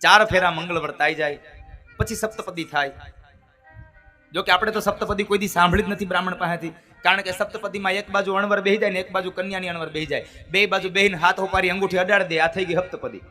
4 ફેરા મંગળ વર્તાઈ જાય, પછી સપ્તપદી થાય. જો કે આપણે તો સપ્તપદી કોઈ દી સાંભળી જ નથી બ્રાહ્મણ પાસેથી, કારણ કે સપ્તપદીમાં એક બાજુ અણવર બેહી જાય ને એક બાજુ કન્યાની અણવર બેહી જાય, બે બાજુ બેહીને હાથ ઉપારી અંગૂઠી અડાડી દે, આ થઈ ગઈ સપ્તપદી.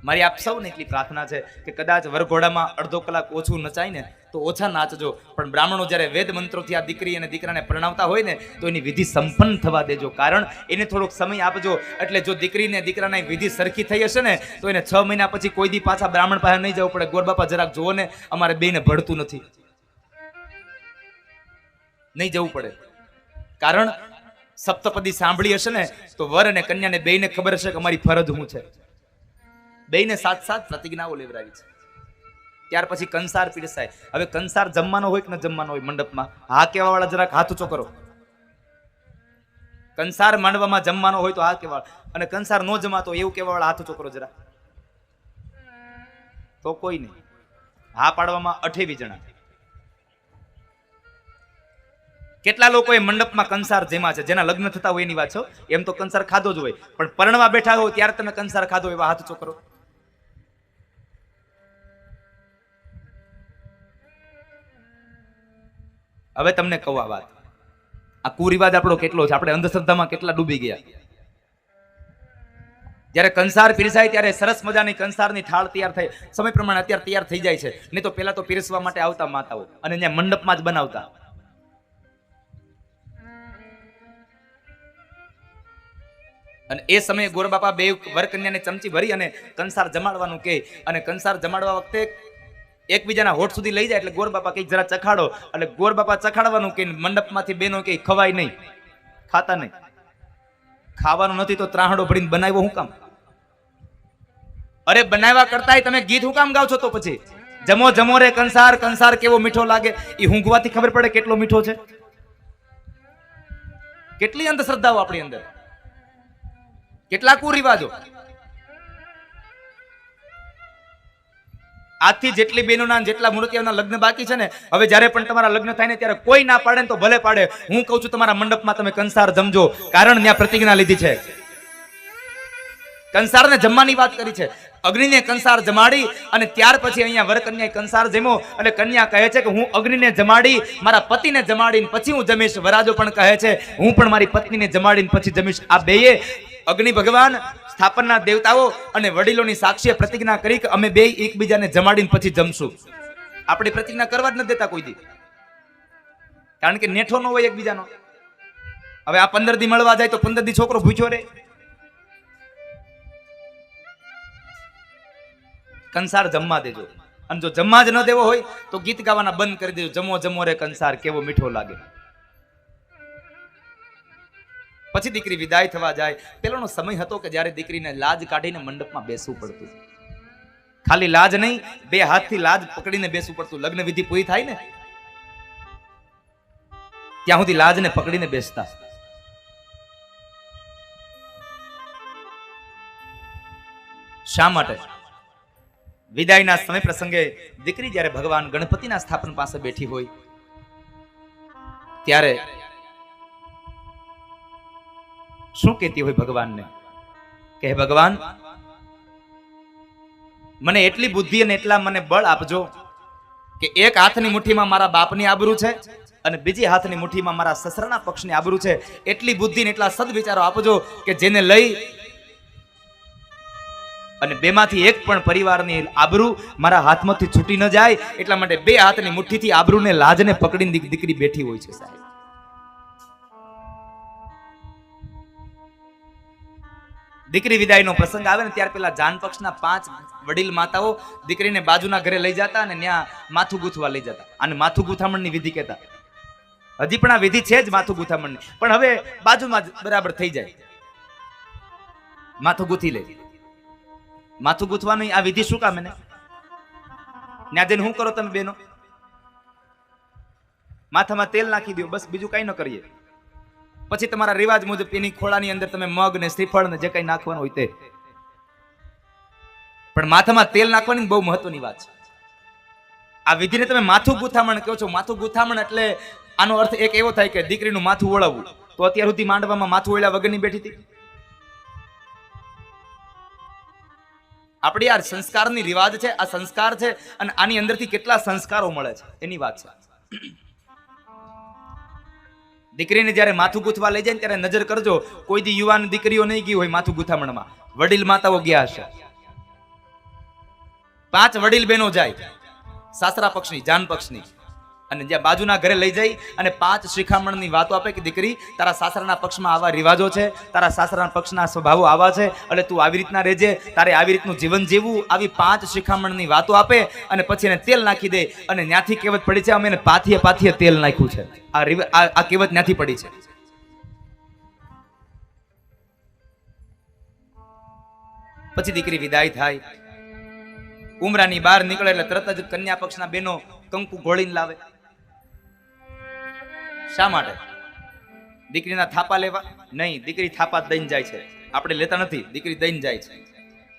મારી આપ સૌને એટલી પ્રાર્થના છે કે કદાચ વરઘોડામાં અડધો કલાક ઓછું નચાય ને તો ઓછા નાચજો, પણ બ્રાહ્મણો જ્યારે વેદ મંત્રોથી આ દીકરી અને દીકરાને પરણાવતા હોય ને તો એની વિધિ સંપન્ન થવા દેજો, કારણ એને થોડોક સમય આપજો. એટલે જો દીકરીને દીકરાની વિધિ સરખી થઈ હશે ને તો એને 6 મહિના પછી કોઈ દી પાછા બ્રાહ્મણ પાસે નહીં જવું પડે. ગોરબાપા જરાક જુઓ ને, અમારે બેને ભળતું નથી, નહીં જવું પડે, કારણ સપ્તપદી સાંભળી હશે ને તો વર અને કન્યાને બેને ખબર હશે કે અમારી ફરજ શું છે. બેને સાથ પ્રતિજ્ઞાઓ લેવડાવી છે. ત્યાર પછી કંસાર પીરસાય. હવે કંસાર જમવાનો હોય કે ન જમવાનો હોય મંડપમાં, હા કેવા વાળા જરાક હાથ ઊંચો કરો. કંસાર માંડવામાં જમવાનો હોય તો હા કેવા, અને કંસાર નો જમાતો એવું કેવા વાળા હાથ ઊંચો કરો જરા. તો કોઈ નહીં. હા પાડવામાં 28 જણા. કેટલા લોકોએ મંડપમાં કંસાર જેમાં છે, જેના લગ્ન થતા હોય એની વાત છો, એમ તો કંસાર ખાધો જ હોય, પણ પરણવા બેઠા હોય ત્યારે તમે કંસાર ખાધો એવા હાથ ઊંચો કરો. હવે તમને કહું આ વાત, આ કુરિવાજ આપણો કેટલો છે, આપણે અંધશ્રદ્ધામાં કેટલા ડૂબી ગયા. જ્યારે કંસાર પીરસાય ત્યારે સરસ મજાની કંસારની થાળ તૈયાર થાય, સમય પ્રમાણે અત્યારે તૈયાર થઈ જાય છે, નહીં તો પેલા તો પીરસવા માટે આવતા માતાઓ અને ત્યાં મંડપમાં જ બનાવતા. અને એ સમયે ગોરબાપા બે વરકન્યાને ચમચી ભરી અને કંસાર જમાડવાનું કહે, અને કંસાર જમાડવા વખતે એકબીજાના હોઠ સુધી લઈ જાય એટલે ગોરબાપા કઈ જરા ચખાડો, એટલે ગોરબાપા ચખાડવાનું કે મંડપમાંથી બેનો કે ખવાય નહીં, ખાતા નહીં. ખાવાનું નથી તો ત્રાહડો ભરીને બનાવ્યો હું કામ? અરે બનાવ્યા કરતા તમે ગીત હું કામ ગાવ છો? તો પછી જમો જમો રે કંસાર, કંસાર કેવો મીઠો લાગે, એ ઊંઘવાથી ખબર પડે કેટલો મીઠો છે. કેટલી અંધશ્રદ્ધાઓ આપણી અંદર, કેટલા કુરિવાજો. આજથી જેટલી બહેનોના જેટલા મૂર્તિઓના લગ્ન બાકી છે ને, હવે જ્યારે પણ તમારા લગ્ન થાય ને ત્યારે કોઈ ના પાડે ને તો ભલે પાડે, હું કહું છું તમારા મંડપમાં તમે કંસાર જમજો, કારણ ત્યાં પ્રતિજ્ઞા લીધી છે. કંસારને જમવાની વાત કરી છે. અગ્નિને કંસાર જમાડી અને ત્યાર પછી અહીંયા વરકન્યાએ કંસાર જમ્યો, એટલે કન્યા કહે છે કે હું અગ્નિને જમાડી મારા પતિને જમાડીને પછી હું જમીશ. વરાજો પણ કહે છે હું પણ મારી પત્નીને જમાડીને પછી જમીશ. આ બેયે અગ્નિ ભગવાન, સ્થાપનના દેવતાઓ અને વડીલોની સાક્ષીએ પ્રતિજ્ઞા કરી કે અમે બે એકબીજાને જમાડીને પછી જમશું. આપણે પ્રતિજ્ઞા કરવા જ નથી દેતા કોઈ દી, કારણ કે નેઠો ન હોય એકબીજાનો. હવે આ 15 દી મળવા જાય તો 15 દી છોકરો ભૂખ્યો રહે. કંસાર જમવા દેજો, અને જો જમવા જ ન દેવો હોય તો ગીત ગાવાના બંધ કરી દેજો. જમો જમો રે કંસાર કેવો મીઠો લાગે. પછી દીકરી વિદાય થવા જાય. પેલાનો સમય હતો કે જ્યારે દીકરીને લાજ કાઢીને મંડપમાં બેસવું પડતું. ખાલી લાજ નહીં, 2 હાથથી લાજ પકડીને બેસવું પડતું. લગ્ન વિધિ પૂરી થાય ને ત્યાં સુધી લાજને પકડીને બેસતા. શા માટે? વિદાયના સમય પ્રસંગે દીકરી જ્યારે ભગવાન ગણપતિના સ્થાપન પાસે બેઠી હોય ત્યારે શું કહેતી હોય ભગવાનને કે ભગવાન મને એટલી બુદ્ધિ અને એટલા મને બળ આપજો કે એક હાથની મુઠ્ઠીમાં મારા બાપની આબરૂ છે અને બીજી હાથની મુઠ્ઠીમાં મારા સસરાના પક્ષની આબરૂ છે. એટલી બુદ્ધિ ને એટલા સદવિચારો આપજો કે જેને લઈ અને બેમાંથી એક પણ પરિવારની આબરૂ મારા હાથમાંથી છૂટી ન જાય. એટલા માટે 2 હાથની મુઠ્ઠીથી આબરૂને લાજને પકડીને દીકરી બેઠી હોય છે. સાહેબ, દીકરી વિદાયનો પ્રસંગ આવે ને ત્યાર પેલા જાન પક્ષના 5 વડીલ માતાઓ દીકરીને બાજુના ઘરે લઈ જતા અને ત્યાં માથું ગૂંથવા લઈ જતા. અને માથું ગૂંથામણની વિધિ કહેતા. હજી પણ આ વિધિ છે જ માથું ગૂંથામણની, પણ હવે બાજુમાં જ બરાબર થઈ જાય. માથું ગૂંથી લે. માથું ગૂંથવાની આ વિધિ શું કામ? એને ત્યાં જઈને શું કરો તમે બેનો? માથામાં તેલ નાખી દો, બસ, બીજું કઈ ન કરીએ. પછી તમારા રિવાજ મુજબ એની ખોળાની અંદર તમે મગ ને શ્રીફળ ને જે કઈ નાખવાનું હોય તે. પણ માથામાં તેલ નાખવાની બહુ મહત્વની વાત છે. આ વિધિને તમે માથું ગૂંથામણ કહો છો. માથું ગૂંથામણ એટલે આનો અર્થ એક એવો થાય કે દીકરીનું માથું ઓળવવું. તો અત્યાર સુધી માંડવામાં માથું ઓળ્યા વગરની બેઠી હતી. આપણી આ સંસ્કારની રિવાજ છે, આ સંસ્કાર છે, અને આની અંદરથી કેટલા સંસ્કારો મળે છે એની વાત છે. દીકરીને જ્યારે માથું ગૂંથવા લઈ જાય ને ત્યારે નજર કરજો, કોઈ દી યુવાન દીકરીઓ નહીં ગઈ હોય માથું ગૂંથામણમાં, વડીલ માતાઓ ગયા હશે. 5 વડીલ બહેનો જાય, સાસરા પક્ષની, જાન પક્ષની, અને જ્યાં બાજુના ઘરે લઈ જાય અને 5 શિખામણની વાતો આપે કે દીકરી તારા સાસરાના પક્ષમાં આવા રિવાજો છે, તારા સાસરાના પક્ષના સ્વભાવો આવા છે, એટલે તું આવી રીતના રહેજે, તારે આવી રીતનું જીવન જીવવું, આવી 5 શિખામણની વાતો આપે અને પછી એને તેલ નાખી દે. અને ત્યાંથી કહેવત પડી છે, અમે એને પાથીએ પાથીએ તેલ નાખ્યું છે. આ કહેવત ત્યાંથી પડી છે. પછી દીકરી વિદાય થાય, ઉમરાની બહાર નીકળે એટલે તરત જ કન્યા પક્ષના બહેનો કંકુ ઘોળીને લાવે. શા માટે? દીકરીના થાપા લેવા? નહીં, દીકરી થાપા દઈને જાય છે, આપણે લેતા નથી, દીકરી દઈને જાય છે.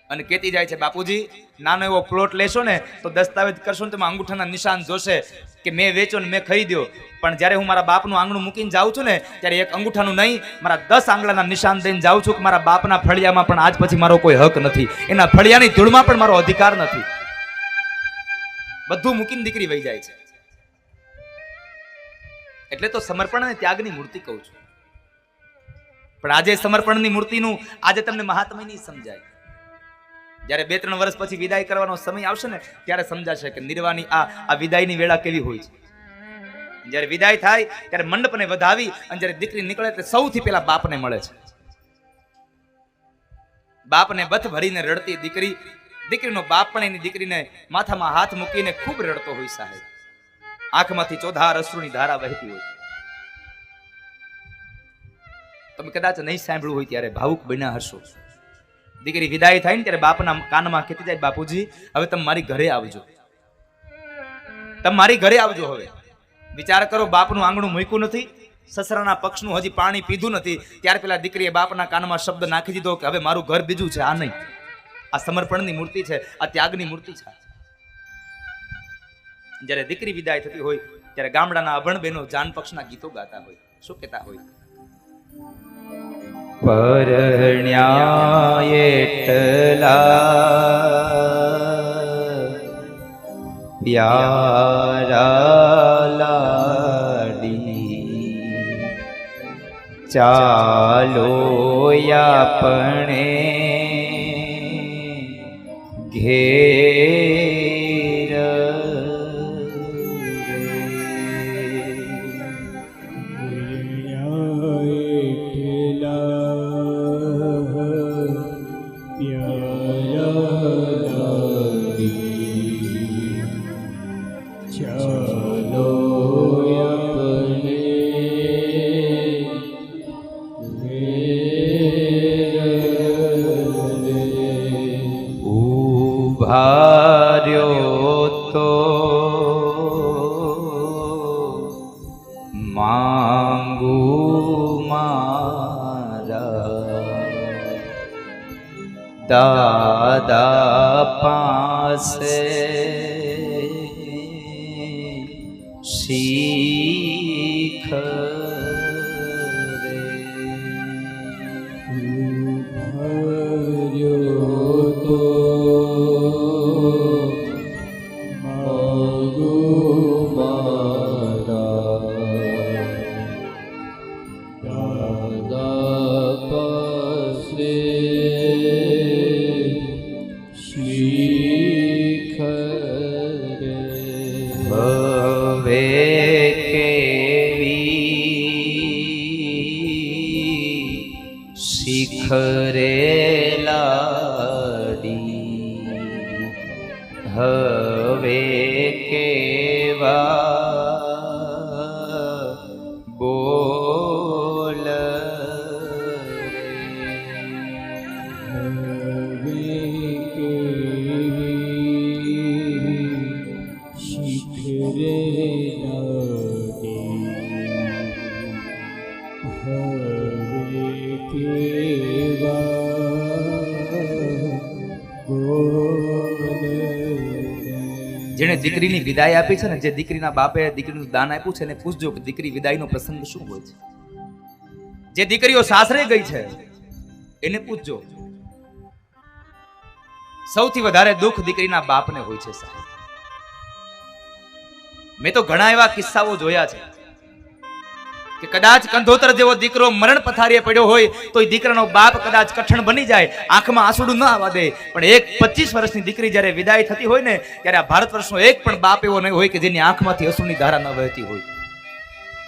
અને કહેતી જાય છે, બાપુજી નાનો એવો પ્લોટ લેશો ને તો દસ્તાવેજ કરશો ને તમે અંગૂઠાના નિશાન જોશે કે મેં વેચ્યો ને મેં ખરીદ્યો. પણ જ્યારે હું મારા બાપનું આંગણું મૂકીને જાઉં છું ને ત્યારે એક અંગૂઠાનું નહીં, મારા 10 આંગળાના નિશાન દઈને જાઉં છું કે મારા બાપના ફળિયામાં પણ આજ પછી મારો કોઈ હક નથી, એના ફળિયાની ધૂળમાં પણ મારો અધિકાર નથી. બધું મૂકીને દીકરી વહી જાય છે. એટલે તો સમર્પણ અને ત્યાગની મૂર્તિ કહું છું. પણ આજે સમર્પણની મૂર્તિનું આજે તમને મહાત્મ્ય નહીં સમજાય. જ્યારે 2-3 વર્ષ પછી વિદાય કરવાનો સમય આવશે ને ત્યારે સમજાશે કે નિર્વાની આ વિદાયની વેળા કેવી હોય છે. જ્યારે વિદાય થાય ત્યારે મંડપને વધાવી અને જ્યારે દીકરી નીકળે એટલે સૌથી પહેલા બાપને મળે છે. બાપને બથ ભરીને રડતી દીકરી, દીકરીનો બાપ પણ એની દીકરીને માથામાં હાથ મૂકીને ખૂબ રડતો હોય સાહેબ. આંખમાંથી ચોધાર અશ્રુની ધારા વહેતી હોય. તમે કદાચ નહીં સાંભળ્યું હોય ત્યારે ભાવુક બન્યા હશો. દીકરી વિદાય થાય ને ત્યારે બાપના કાનમાં કહેતી જાય, બાપુજી હવે તમે મારી ઘરે આવજો, તમે મારી ઘરે આવજો. હવે વિચાર કરો, બાપનું આંગણું મૂક્યું નથી, સસરાના પક્ષનું હજી પાણી પીધું નથી, ત્યાર પેલા દીકરીએ બાપના કાનમાં શબ્દ નાખી દીધો કે હવે મારું ઘર બીજું છે. આ નહીં, આ સમર્પણની મૂર્તિ છે, આ ત્યાગની મૂર્તિ છે. જ્યારે દીકરી વિદાય થતી હોય ત્યારે ગામડાના અભણ બહેનો જાન પક્ષના ગીતો ગાતા હોય. શું કહેતા હોય? પરણ્યા એટલા પ્યારા લાડી, ચાલો આપણે ઘેર ઉભાર્યો તો માંગુ મારા દાદા પાસે શીખ રે. ઉભાર્યો તો શિખરે લાડી હવે કેવા બોલ શિખરે જેને દીકરીની વિદાય આપી છે ને, જે દીકરીના બાપે દીકરીનું દાન આપ્યું છે, એને પૂછજો કે દીકરી વિદાયનો પ્રસંગ શું હોય છે. જે દીકરીઓ સાસરે ગઈ છે એને પૂછજો. સૌથી વધારે દુઃખ દીકરીના બાપને હોય છે સાહેબ. મેં તો ઘણા એવા કિસ્સાઓ જોયા છે કે કદાચ કંધોતર જેવો દીકરો મરણ પથારીએ પડ્યો હોય તો એ દીકરાનો બાપ કદાચ કઠણ બની જાય, આંખમાં આંસુડું ન આવવા દે, પણ એક 25 વર્ષની દીકરી જ્યારે વિદાય થતી હોય ને ત્યારે આ ભારત વર્ષનો એક પણ બાપ એવો નહીં હોય કે જેની આંખમાંથી અશ્રુની ધારા ન વહેતી હોય.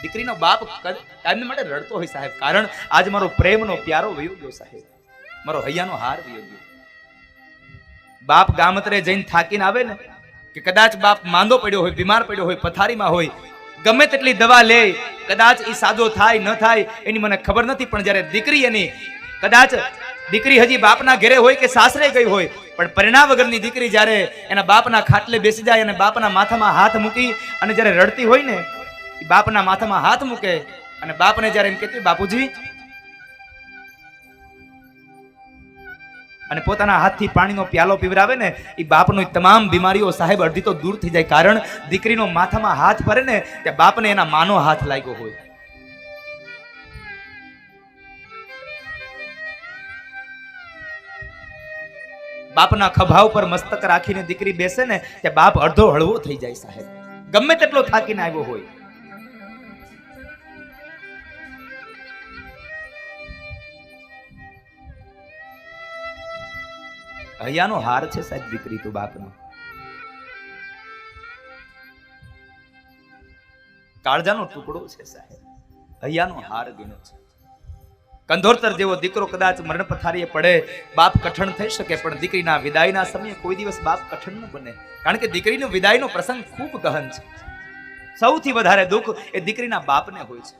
દીકરીનો બાપ કાયમ માટે રડતો હોય સાહેબ, કારણ આજ મારો પ્રેમનો પ્યારો વયો ગયો સાહેબ, મારો હૈયાનો હાર વયો ગયો. બાપ ગામતરે જઈને થાકીને આવે ને કે કદાચ બાપ માંદો પડ્યો હોય, બીમાર પડ્યો હોય, પથારીમાં હોય, ગમે તેટલી દવા લે, કદાચ એ સાજો થાય ન થાય એની મને ખબર નથી, પણ જ્યારે દીકરી એની કદાચ દીકરી હજી બાપના ઘરે હોય કે સાસરે ગઈ હોય, પણ પરિણામ વગરની દીકરી જ્યારે એના બાપના ખાટલે બેસી જાય અને બાપના માથામાં હાથ મૂકી અને જ્યારે રડતી હોય ને, બાપના માથામાં હાથ મૂકે અને બાપને જ્યારે એમ કહેતી બાપુજી, અને પોતાના હાથથી પાણીનો પ્યાલો પીવરાવે ને, એ બાપનો તમામ બીમારીઓ સાહેબ અડધી તો દૂર થઈ જાય, કારણ દીકરીનો માથામાં હાથ ભરે ને ત્યાં બાપને એના માનો હાથ લાગ્યો હોય. બાપના ખભા ઉપર મસ્તક રાખીને દીકરી બેસે ને ત્યાં બાપ અડધો હળવો થઈ જાય સાહેબ, ગમે તેટલો થાકીને આવ્યો હોય. હૈયાનો હાર છે સાહેબ દીકરી તો બાપનો. કાળજાનો ટુકડો છે સાહેબ, હૈયાનો હાર ગણ્યો છે. કંધોતર જેવો દીકરો કદાચ મરણ પથારીએ પડે, બાપ કઠણ થઈ શકે, પણ દીકરીના વિદાયના સમયે કોઈ દિવસ બાપ કઠણ ન બને, કારણ કે દીકરીનો વિદાયનો પ્રસંગ ખૂબ ગહન છે. સૌથી વધારે દુઃખ એ દીકરીના બાપને હોય છે.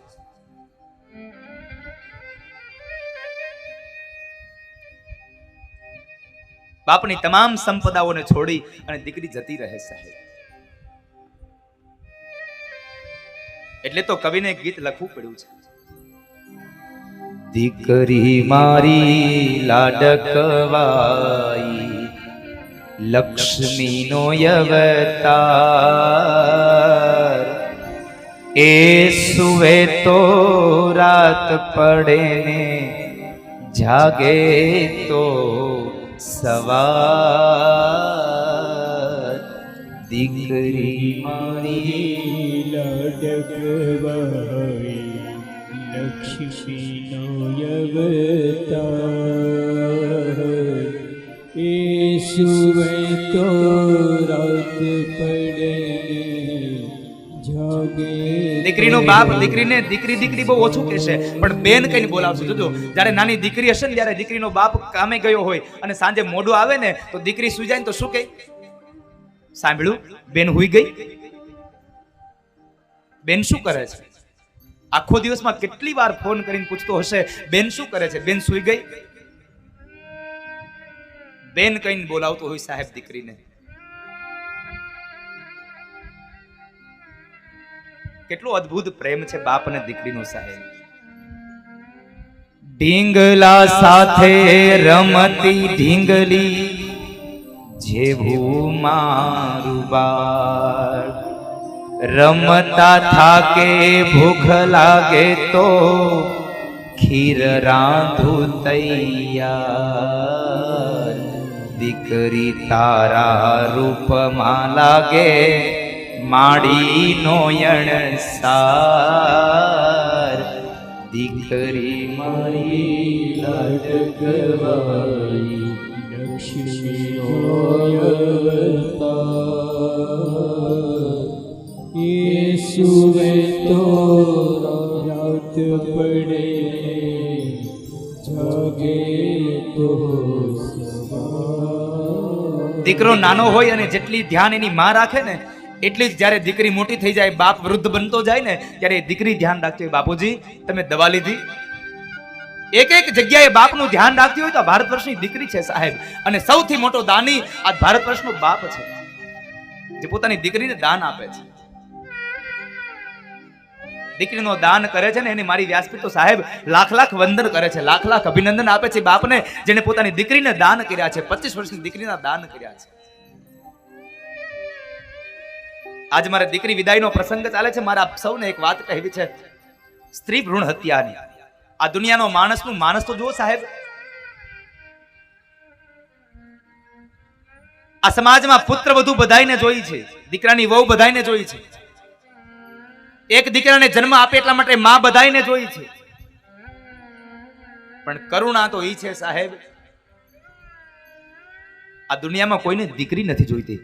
બાપની તમામ સંપદાઓને છોડી અને દીકરી જતી રહે સાહેબ. એટલે તો કવિને ગીત લખવું પડ્યું છે, દીકરી મારી લાડકવાઈ લક્ષ્મીનો અવતાર, એ સુવે તો રાત પડે ને જાગે તો સવાર, દીકરી મારી લાડકવાઈ લક્ષ્મીનો અવતાર, એ સુવે તો રાત પડે જાગે. દીકરીનો બાપ દીકરીને દીકરી દીકરી બહુ ઓછું કહેશે, પણ બેન કઈને બોલાવશે. જોજો, જ્યારે નાની દીકરી હશે ને, જ્યારે દીકરીનો બાપ કામે ગયો હોય અને સાંજે મોડું આવે ને તો દીકરી સુઈ જાય ને તો શું કહે? સાંભળ્યું, બેન હુઈ ગઈ. બેન શું કરે છે? આખો દિવસમાં કેટલી વાર ફોન કરીને પૂછતો હશે, બેન શું કરે છે? બેન સુઈ ગઈ. બેન કઈને બોલાવતો હોય સાહેબ દીકરીને. કેટલો અદ્ભુત પ્રેમ છે બાપ અને દીકરીનો સાહેબ. ઢીંગલા સાથે રમતી ઢીંગલી જેવું મારું બાળ, રમતા થાકે ભૂખ લાગે તો ખીર રાંધું તૈયાર, દીકરી તારા રૂપમાં લાગે માડી નોયણ સાર, દીકરી મારી લાડકવાઈ લક્ષ્મીનો અવતાર, એ સુવે તો રાત પડે જાગે તો સવાર. દીકરો નાનો હોય અને જેટલી ધ્યાન એની માં રાખે ને, એટલી જ જ્યારે દીકરી મોટી થઈ જાય, બાપ વૃદ્ધ બનતો જાય ને, ત્યારે દીકરી ધ્યાન રાખતી હોય, બાપુજી તમે દવા લીધી? એક એક જગ્યાએ બાપનું ધ્યાન રાખતી હોય તો ભારત વર્ષની દીકરી છે સાહેબ. અને સૌથી મોટો દાની આ ભારત વર્ષનો બાપ છે, જે પોતાની દીકરીને દાન આપે છે. દીકરીનો દાન કરે છે ને એની મારી વ્યાસપીઠ તો સાહેબ લાખ લાખ વંદન કરે છે, લાખ લાખ અભિનંદન આપે છે બાપને, જેને પોતાની દીકરીને દાન કર્યા છે, 25 વર્ષની દીકરીના દાન કર્યા છે. આજ મારે દીકરી વિદાયનો પ્રસંગ ચાલે છે. મારા સૌને એક વાત કહેવી છે, સ્ત્રી ભ્રૂણ હત્યાની. આ દુનિયાનો માણસનું માણસ તો જુઓ સાહેબ. આ સમાજમાં પુત્ર વધુ બધાઈને જોઈ છે, દીકરાની વહુ બધાઈને જોઈ છે. એક દીકરાને જન્મ આપે એટલા માટે માં બધાઈને જોઈ છે. પણ કરુણા તો ઈ છે સાહેબ, આ દુનિયામાં કોઈને દીકરી નથી જોઈતી.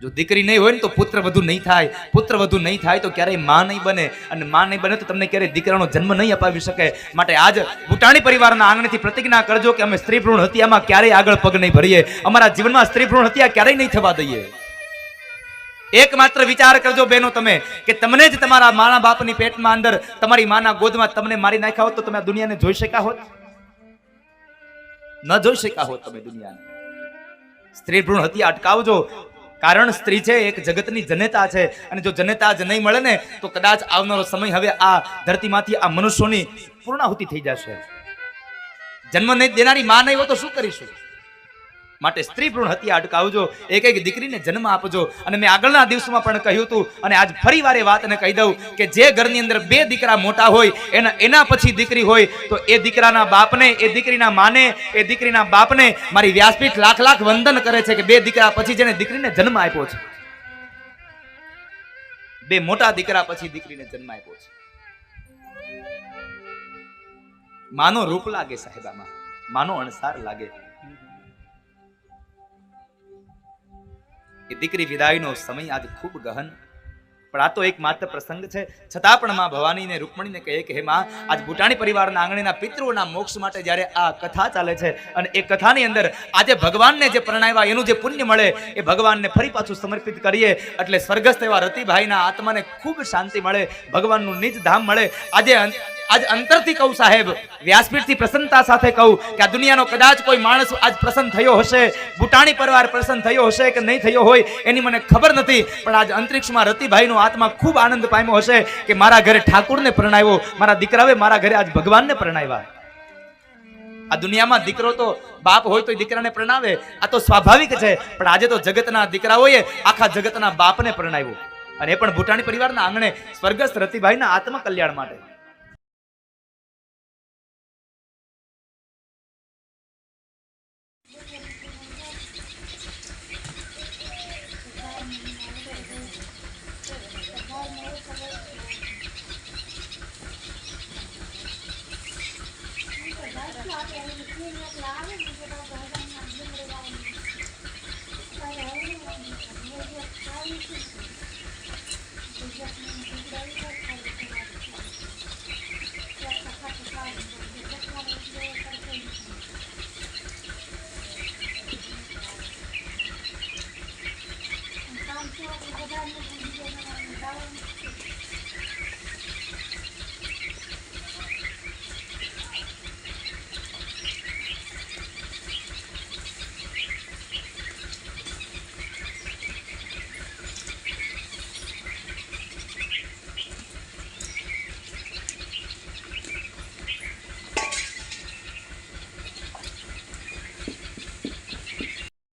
જો દીકરી નહીં હોય ને તો પુત્ર વધુ નહીં થાય, પુત્ર વધુ નહીં થાય તો ક્યારેય માં નહીં બને, અને માં નહીં બને તો તમને ક્યારેય દીકરાનો જન્મ નહીં અપાવી શકે. માટે આજ ભૂટાણી પરિવારના આંગણેથી પ્રતિજ્ઞા કરજો કે અમે સ્ત્રી ભ્રૂણ હત્યામાં ક્યારેય આગળ પગ નહીં ભરીએ, અમારા જીવનમાં સ્ત્રી ભ્રૂણ હત્યા ક્યારેય નહીં થવા દઈએ. એકમાત્ર વિચાર કરજો બહેનો તમે કે તમને જ તમારા માના બાપની પેટમાં અંદર તમારી માના ગોદમાં તમને મારી નાખ્યા હોત તો તમે આ દુનિયાને જોઈ શક્યા હોત? ન જોઈ શક્યા હોત તમે દુનિયાને. સ્ત્રી ભ્રૂણ હત્યા અટકાવજો, કારણ સ્ત્રી છે એક જગતની જનેતા છે, અને જો જનેતા જ નહીં મળે ને તો કદાચ આવનારો સમય હવે આ ધરતીમાંથી આ મનુષ્યોની પૂર્ણાહુતિ થઈ જશે. જન્મ નહીં દેનારી માં નહીં હોય તો શું કરીશું? માટે સ્ત્રી ભ્રૂણ હત્યા અટકાવજો, એક એક દીકરીને જન્મ આપજો. અને મેં આગળના દિવસોમાં પણ કહ્યું હતું, અને આજ ફરી વાર એ વાતને કહી દઉં કે જે ઘરની અંદર 2 દીકરા મોટા હોય એના પછી દીકરી હોય તો એ દીકરાના બાપને, એ દીકરીના માને, એ દીકરીના બાપને મારી વ્યાસપીઠ લાખ લાખ વંદન કરે છે કે 2 દીકરા પછી જેને દીકરીને જન્મ આપ્યો છે, 2 મોટા દીકરા પછી દીકરીને જન્મ આપ્યો છે. માનો રૂપ લાગે સાહેબામાં, માનો અણસાર લાગે. એ દીકરી વિદાયનો સમય આજ ખૂબ ગહન, પણ આ તો એક માત્ર પ્રસંગ છે. છતાં પણ માં ભવાની ને રૂકમણીને કહે કે હે માં, આજ ભૂટાણી પરિવારના આંગણેના પિતૃઓના મોક્ષ માટે જ્યારે આ કથા ચાલે છે, અને એ કથાની અંદર આજે ભગવાનને જે પરણાવ્યા એનું જે પુણ્ય મળે એ ભગવાનને ફરી પાછું સમર્પિત કરીએ એટલે સ્વર્ગસ્થ એવા રતિભાઈના આત્માને ખૂબ શાંતિ મળે, ભગવાનનું નિજ ધામ મળે. આજ અંતરથી કહું સાહેબ, વ્યાસપીઠથી પ્રસન્નતા સાથે કહું કે આ દુનિયાનો કદાચ કોઈ માણસ આજ પ્રસન્ન થયો હશે, ભૂટાણી પરિવાર પ્રસન્ન થયો હશે કે નહીં થયો હોય એની મને ખબર નથી, પણ આજ અંતરિક્ષમાં રતિભાઈનો આત્મા ખૂબ આનંદ પામ્યો હશે કે મારા ઘરે ઠાકુરને પરણાવ્યો, મારા દીકરાએ મારા ઘરે આજ ભગવાનને પરણાવ્યા. આ દુનિયામાં દીકરો તો બાપ હોય તો દીકરાને પરણાવે, આ તો સ્વાભાવિક છે, પણ આજે તો જગતના દીકરાઓએ આખા જગતના બાપને પરણાવ્યો, અને એ પણ ભૂટાણી પરિવારના આંગણે સ્વર્ગસ્થ રતિભાઈના આત્મા કલ્યાણ માટે.